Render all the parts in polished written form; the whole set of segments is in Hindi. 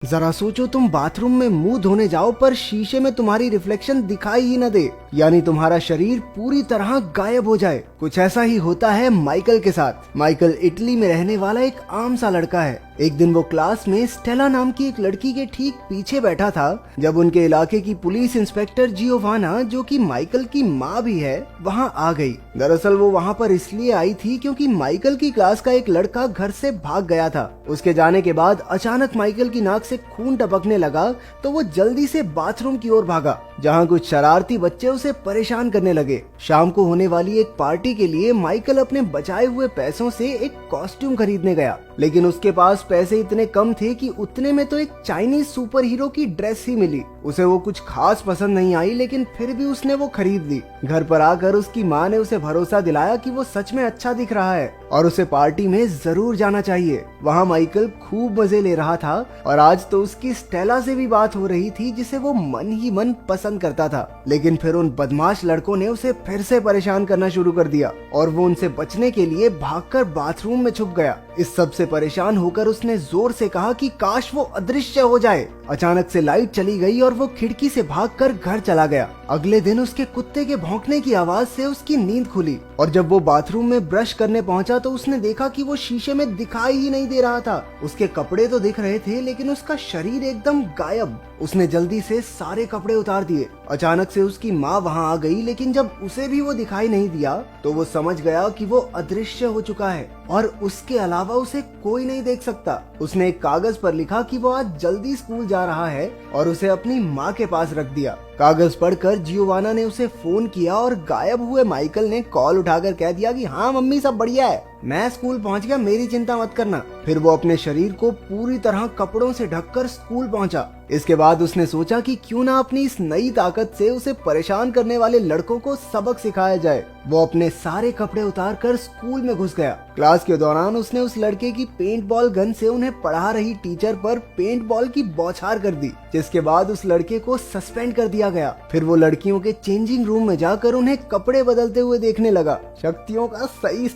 जरा सोचो, तुम बाथरूम में मुंह धोने जाओ पर शीशे में तुम्हारी रिफ्लेक्शन दिखाई ही न दे, यानी तुम्हारा शरीर पूरी तरह गायब हो जाए। कुछ ऐसा ही होता है माइकल के साथ। माइकल इटली में रहने वाला एक आम सा लड़का है। एक दिन वो क्लास में स्टेला नाम की एक लड़की के ठीक पीछे बैठा था जब उनके इलाके की पुलिस इंस्पेक्टर जियोवाना, जो कि माइकल की माँ भी है, वहाँ आ गई। दरअसल वो वहाँ पर इसलिए आई थी क्योंकि माइकल की क्लास का एक लड़का घर से भाग गया था। उसके जाने के बाद अचानक माइकल की नाक से खून टपकने लगा तो वो जल्दी से बाथरूम की ओर भागा, जहाँ कुछ शरारती बच्चे उसे परेशान करने लगे। शाम को होने वाली एक पार्टी के लिए माइकल अपने बचाए हुए पैसों से एक कॉस्ट्यूम खरीदने गया, लेकिन उसके पास पैसे इतने कम थे कि उतने में तो एक चाइनीज सुपर हीरो की ड्रेस ही मिली। उसे वो कुछ खास पसंद नहीं आई, लेकिन फिर भी उसने वो खरीद ली। घर पर आकर उसकी माँ ने उसे भरोसा दिलाया कि वो सच में अच्छा दिख रहा है और उसे पार्टी में जरूर जाना चाहिए। वहाँ माइकल खूब मजे ले रहा था और आज तो उसकी स्टेला से भी बात हो रही थी, जिसे वो मन ही मन पसंद करता था। लेकिन फिर उन बदमाश लड़कों ने उसे फिर से परेशान करना शुरू कर दिया और वो उनसे बचने के लिए भागकर बाथरूम में छुप गया। इस सब से परेशान होकर उसने जोर से कहा कि काश वो अदृश्य हो जाए। अचानक से लाइट चली गई और वो खिड़की से भागकर घर चला गया। अगले दिन उसके कुत्ते के भौंकने की आवाज से उसकी नींद खुली और जब वो बाथरूम में ब्रश करने पहुंचा तो उसने देखा कि वो शीशे में दिखाई ही नहीं दे रहा था। उसके कपड़े तो दिख रहे थे लेकिन उसका शरीर एकदम गायब। उसने जल्दी से सारे कपड़े उतार दिए। अचानक से उसकी माँ वहाँ आ गई, लेकिन जब उसे भी वो दिखाई नहीं दिया तो वो समझ गया कि वो अदृश्य हो चुका है और उसके अलावा उसे कोई नहीं देख सकता। उसने एक कागज पर लिखा कि वो आज जल्दी स्कूल जा रहा है और उसे अपनी माँ के पास रख दिया। कागज पढ़कर जियोवाना ने उसे फोन किया और गायब हुए माइकल ने कॉल उठाकर कह दिया कि हाँ मम्मी, सब बढ़िया है, मैं स्कूल पहुंच गया, मेरी चिंता मत करना। फिर वो अपने शरीर को पूरी तरह कपड़ों से ढककर स्कूल पहुंचा। इसके बाद उसने सोचा कि क्यों ना अपनी इस नई ताकत से उसे परेशान करने वाले लड़कों को सबक सिखाया जाए। वो अपने सारे कपड़े उतार कर स्कूल में घुस गया। क्लास के दौरान उसने उस लड़के की पेंट बॉल गन से उन्हें पढ़ा रही टीचर पर पेंट बॉल की बौछार कर दी, जिसके बाद उस लड़के को सस्पेंड कर दिया गया। फिर वो लड़कियों के चेंजिंग रूम में जाकर उन्हें कपड़े बदलते हुए देखने लगा। शक्तियों का सही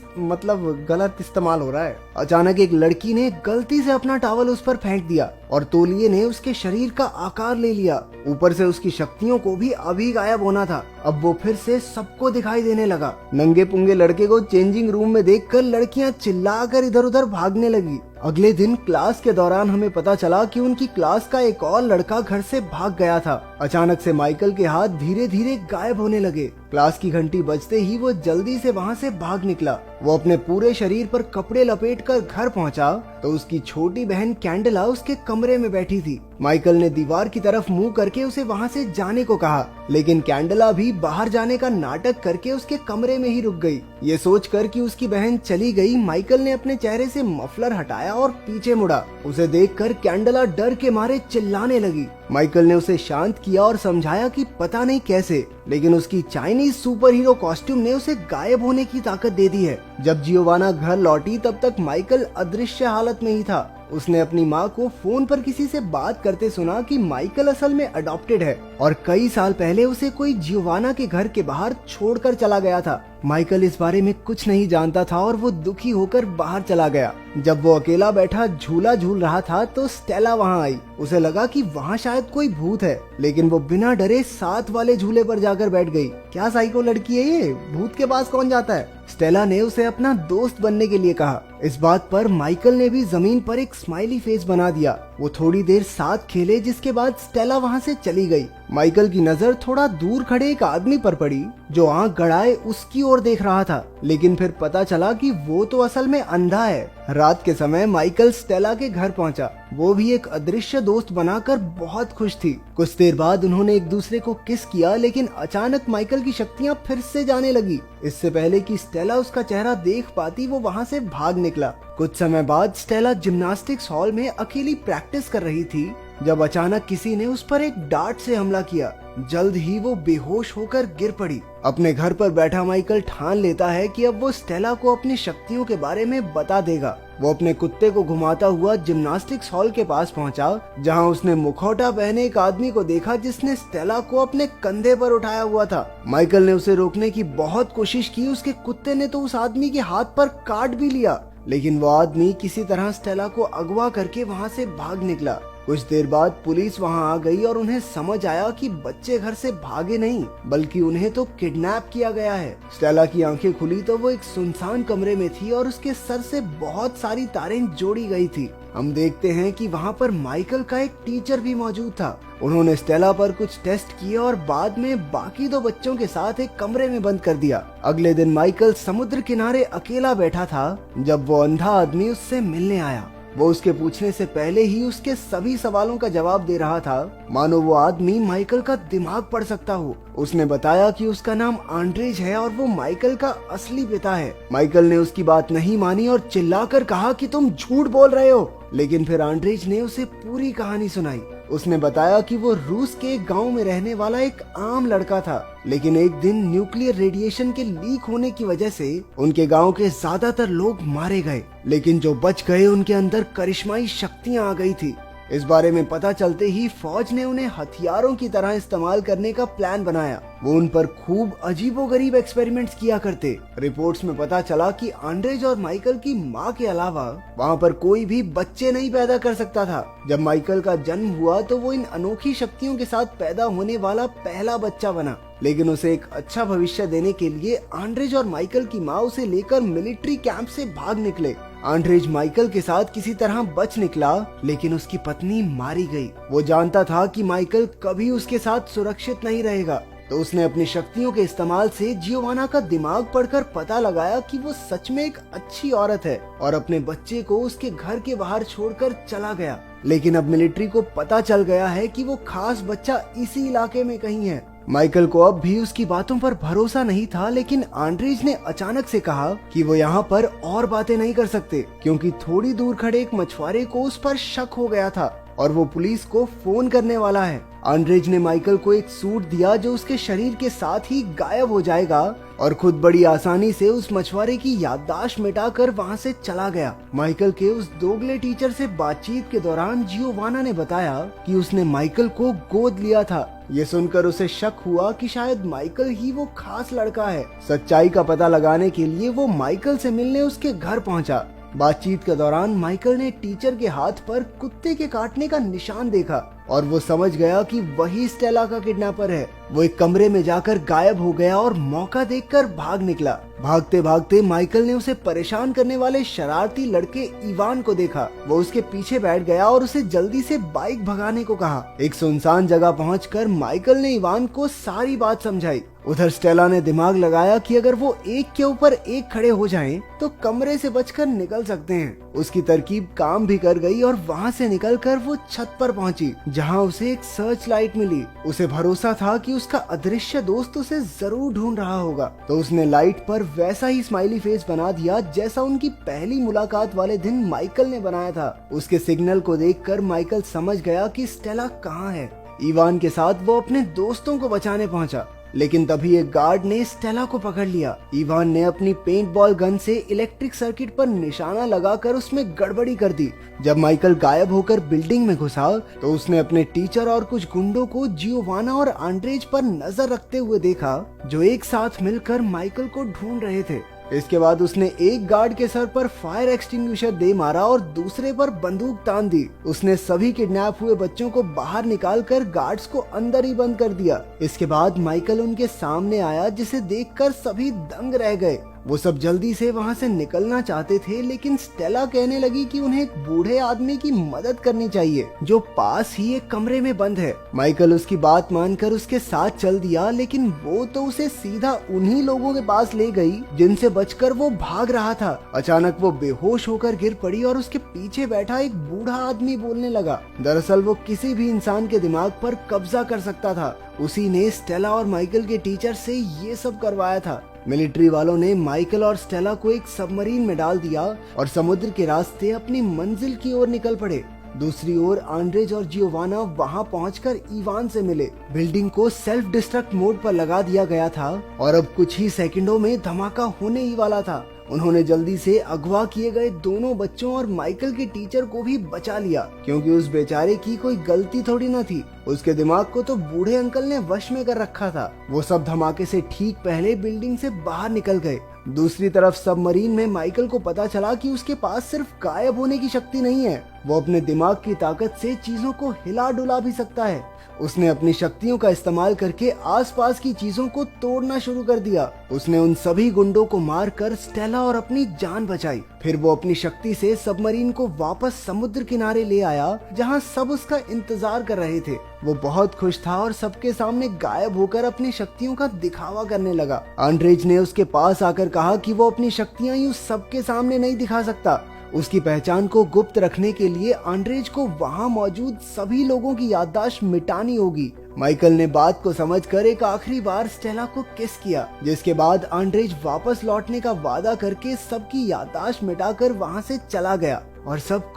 गलत इस्तेमाल हो रहा है। अचानक एक लड़की ने गलती से अपना टॉवल उस पर फेंक दिया और तौलिए ने उसके शरीर का आकार ले लिया। ऊपर से उसकी शक्तियों को भी अभी गायब होना था। अब वो फिर से सबको दिखाई देने लगा। नंगे पुंगे लड़के को चेंजिंग रूम में देखकर लड़कियां चिल्लाकर इधर उधर भागने लगी। अगले दिन क्लास के दौरान हमें पता चला कि उनकी क्लास का एक और लड़का घर से भाग गया था। अचानक से माइकल के हाथ धीरे धीरे गायब होने लगे। क्लास की घंटी बजते ही वो जल्दी से वहाँ से भाग निकला। वो अपने पूरे शरीर पर कपड़े लपेटकर घर पहुँचा तो उसकी छोटी बहन कैंडला उसके कमरे में बैठी थी। माइकल ने दीवार की तरफ मुंह करके उसे वहाँ से जाने को कहा, लेकिन कैंडला भी बाहर जाने का नाटक करके उसके कमरे में ही रुक गई। ये सोचकर कि उसकी बहन चली गई, माइकल ने अपने चेहरे से मफलर हटाया और पीछे मुड़ा। उसे देखकर कैंडला डर के मारे चिल्लाने लगी। माइकल ने उसे शांत किया और समझाया कि पता नहीं कैसे, लेकिन उसकी चाइनीज सुपर हीरो कॉस्ट्यूम ने उसे गायब होने की ताकत दे दी है। जब जियोवाना घर लौटी तब तक माइकल अदृश्य हालत में ही था। उसने अपनी माँ को फोन पर किसी से बात करते सुना कि माइकल असल में अडॉप्टेड है और कई साल पहले उसे कोई जियोवाना के घर के बाहर छोड़कर चला गया था। माइकल इस बारे में कुछ नहीं जानता था और वो दुखी होकर बाहर चला गया। जब वो अकेला बैठा झूला झूल रहा था तो स्टेला वहाँ आई। उसे लगा कि वहाँ शायद कोई भूत है, लेकिन वो बिना डरे साथ वाले झूले पर जाकर बैठ गई। क्या साइको लड़की है ये, भूत के पास कौन जाता है। स्टेला ने उसे अपना दोस्त बनने के लिए कहा। इस बात पर माइकल ने भी जमीन पर एक स्माइली फेस बना दिया। वो थोड़ी देर साथ खेले, जिसके बाद स्टेला वहाँ से चली गई। माइकल की नजर थोड़ा दूर खड़े एक आदमी पर पड़ी जो आंख गड़ाए उसकी ओर देख रहा था, लेकिन फिर पता चला कि वो तो असल में अंधा है। रात के समय माइकल स्टेला के घर पहुंचा। वो भी एक अदृश्य दोस्त बनाकर बहुत खुश थी। कुछ देर बाद उन्होंने एक दूसरे को किस किया, लेकिन अचानक माइकल की शक्तियां फिर से जाने लगी। इससे पहले कि स्टेला उसका चेहरा देख पाती वो वहाँ से भाग निकला। कुछ समय बाद स्टेला जिम्नास्टिक्स हॉल में अकेली प्रैक्टिस कर रही थी जब अचानक किसी ने उस पर एक डार्ट से हमला किया। जल्द ही वो बेहोश होकर गिर पड़ी। अपने घर पर बैठा माइकल ठान लेता है कि अब वो स्टेला को अपनी शक्तियों के बारे में बता देगा। वो अपने कुत्ते को घुमाता हुआ जिम्नास्टिक्स हॉल के पास पहुंचा, जहां उसने मुखौटा पहने एक आदमी को देखा जिसने स्टेला को अपने कंधे पर उठाया हुआ था। माइकल ने उसे रोकने की बहुत कोशिश की। उसके कुत्ते ने तो उस आदमी के हाथ पर काट भी लिया, लेकिन वो आदमी किसी तरह स्टेला को अगवा करके वहाँ से भाग निकला। कुछ देर बाद पुलिस वहां आ गई और उन्हें समझ आया कि बच्चे घर से भागे नहीं बल्कि उन्हें तो किडनैप किया गया है। स्टेला की आंखें खुली तो वो एक सुनसान कमरे में थी और उसके सर से बहुत सारी तारें जोड़ी गई थी। हम देखते हैं कि वहाँ पर माइकल का एक टीचर भी मौजूद था। उन्होंने स्टेला पर कुछ टेस्ट किए और बाद में बाकी 2 बच्चों के साथ एक कमरे में बंद कर दिया। अगले दिन माइकल समुद्र किनारे अकेला बैठा था जब वो अंधा आदमी उससे मिलने आया। वो उसके पूछने से पहले ही उसके सभी सवालों का जवाब दे रहा था, मानो वो आदमी माइकल का दिमाग पढ़ सकता हो। उसने बताया कि उसका नाम आंड्रेज है और वो माइकल का असली पिता है। माइकल ने उसकी बात नहीं मानी और चिल्लाकर कहा कि तुम झूठ बोल रहे हो। लेकिन फिर आंड्रेज ने उसे पूरी कहानी सुनाई। उसने बताया कि वो रूस के एक गांव में रहने वाला एक आम लड़का था, लेकिन एक दिन न्यूक्लियर रेडिएशन के लीक होने की वजह से उनके गांव के ज्यादातर लोग मारे गए, लेकिन जो बच गए उनके अंदर करिश्माई शक्तियां आ गई थी। इस बारे में पता चलते ही फौज ने उन्हें हथियारों की तरह इस्तेमाल करने का प्लान बनाया। वो उन पर खूब अजीबोगरीब एक्सपेरिमेंट्स किया करते। रिपोर्ट्स में पता चला कि आंड्रेज और माइकल की मां के अलावा वहाँ पर कोई भी बच्चे नहीं पैदा कर सकता था। जब माइकल का जन्म हुआ तो वो इन अनोखी शक्तियों के साथ पैदा होने वाला पहला बच्चा बना, लेकिन उसे एक अच्छा भविष्य देने के लिए आंड्रेज और माइकल की माँ उसे लेकर मिलिट्री कैंप से भाग निकले। आंड्रेज माइकल के साथ किसी तरह बच निकला, लेकिन उसकी पत्नी मारी गई। वो जानता था कि माइकल कभी उसके साथ सुरक्षित नहीं रहेगा, तो उसने अपनी शक्तियों के इस्तेमाल से जियोवाना का दिमाग पढ़कर पता लगाया कि वो सच में एक अच्छी औरत है और अपने बच्चे को उसके घर के बाहर छोड़कर चला गया। लेकिन अब मिलिट्री को पता चल गया है कि वो खास बच्चा इसी इलाके में कहीं है। माइकल को अब भी उसकी बातों पर भरोसा नहीं था, लेकिन आंड्रेज ने अचानक से कहा कि वो यहाँ पर और बातें नहीं कर सकते, क्योंकि थोड़ी दूर खड़े एक मछुआरे को उस पर शक हो गया था और वो पुलिस को फोन करने वाला है। आंड्रेज ने माइकल को एक सूट दिया जो उसके शरीर के साथ ही गायब हो जाएगा और खुद बड़ी आसानी से उस मछुआरे की याददाश्त मिटाकर वहाँ से चला गया। माइकल के उस दोगले टीचर से बातचीत के दौरान जियोवाना ने बताया कि उसने माइकल को गोद लिया था। ये सुनकर उसे शक हुआ कि शायद माइकल ही वो खास लड़का है। सच्चाई का पता लगाने के लिए वो माइकल से मिलने उसके घर पहुंचा। बातचीत के दौरान माइकल ने टीचर के हाथ पर कुत्ते के काटने का निशान देखा और वो समझ गया कि वही स्टेला का किडनैपर है। वो एक कमरे में जाकर गायब हो गया और मौका देखकर भाग निकला। भागते भागते माइकल ने उसे परेशान करने वाले शरारती लड़के इवान को देखा। वो उसके पीछे बैठ गया और उसे जल्दी से बाइक भगाने को कहा। एक सुनसान जगह पहुंचकर माइकल ने इवान को सारी बात समझाई। उधर स्टेला ने दिमाग लगाया कि अगर वो एक के ऊपर एक खड़े हो जाएं, तो कमरे से बचकर निकल सकते हैं। उसकी तरकीब काम भी कर गई और वहाँ से निकलकर वो छत पर पहुंची, जहाँ उसे एक सर्च लाइट मिली। उसे भरोसा था कि उसका अदृश्य दोस्त उसे जरूर ढूंढ रहा होगा, तो उसने लाइट पर वैसा ही स्माइली फेस बना दिया जैसा उनकी पहली मुलाकात वाले दिन माइकल ने बनाया था। उसके सिग्नल को देखकर माइकल समझ गया कि स्टेला कहाँ है। इवान के साथ वो अपने दोस्तों को बचाने पहुंचा, लेकिन तभी एक गार्ड ने स्टेला को पकड़ लिया। इवान ने अपनी पेंट बॉल गन से इलेक्ट्रिक सर्किट पर निशाना लगाकर उसमें गड़बड़ी कर दी। जब माइकल गायब होकर बिल्डिंग में घुसा तो उसने अपने टीचर और कुछ गुंडों को जियोवाना और आंड्रेज पर नजर रखते हुए देखा, जो एक साथ मिलकर माइकल को ढूंढ रहे थे। इसके बाद उसने एक गार्ड के सर पर फायर एक्सटिंग्विशर दे मारा और दूसरे पर बंदूक तान दी। उसने सभी किडनैप हुए बच्चों को बाहर निकालकर गार्ड्स को अंदर ही बंद कर दिया। इसके बाद माइकल उनके सामने आया, जिसे देखकर सभी दंग रह गए। वो सब जल्दी से वहाँ से निकलना चाहते थे, लेकिन स्टेला कहने लगी कि उन्हें एक बूढ़े आदमी की मदद करनी चाहिए जो पास ही एक कमरे में बंद है। माइकल उसकी बात मानकर उसके साथ चल दिया, लेकिन वो तो उसे सीधा उन्हीं लोगों के पास ले गई जिनसे बचकर वो भाग रहा था। अचानक वो बेहोश होकर गिर पड़ी और उसके पीछे बैठा एक बूढ़ा आदमी बोलने लगा। दरअसल वो किसी भी इंसान के दिमाग पर कब्जा कर सकता था। उसी ने स्टेला और माइकल के टीचर से ये सब करवाया था। मिलिट्री वालों ने माइकल और स्टेला को एक सबमरीन में डाल दिया और समुद्र के रास्ते अपनी मंजिल की ओर निकल पड़े। दूसरी ओर आंड्रेज और जियोवाना वहां पहुंचकर इवान से मिले। बिल्डिंग को सेल्फ डिस्ट्रक्ट मोड पर लगा दिया गया था और अब कुछ ही सेकंडों में धमाका होने ही वाला था। उन्होंने जल्दी से अगवा किए गए दोनों बच्चों और माइकल के टीचर को भी बचा लिया, क्योंकि उस बेचारे की कोई गलती थोड़ी न थी। उसके दिमाग को तो बूढ़े अंकल ने वश में कर रखा था। वो सब धमाके से ठीक पहले बिल्डिंग से बाहर निकल गए। दूसरी तरफ सबमरीन में माइकल को पता चला कि उसके पास सिर्फ गायब होने की शक्ति नहीं है, वो अपने दिमाग की ताकत से चीजों को हिला डुला भी सकता है। उसने अपनी शक्तियों का इस्तेमाल करके आसपास की चीजों को तोड़ना शुरू कर दिया। उसने उन सभी गुंडों को मारकर स्टेला और अपनी जान बचाई। फिर वो अपनी शक्ति से सबमरीन को वापस समुद्र किनारे ले आया, जहां सब उसका इंतजार कर रहे थे। वो बहुत खुश था और सबके सामने गायब होकर अपनी शक्तियों का दिखावा करने लगा। आंद्रेज ने उसके पास आकर कहा कि वो अपनी शक्तियां यूं सबके सामने नहीं दिखा सकता। उसकी पहचान को गुप्त रखने के लिए आंद्रेज को वहां मौजूद सभी लोगों की याददाश्त मिटानी होगी। माइकल ने बात को समझकर एक आखिरी बार स्टेला को किस किया, जिसके बाद आंद्रेज वापस लौटने का वादा करके सबकी याददाश्त मिटाकर वहां से चला गया और सब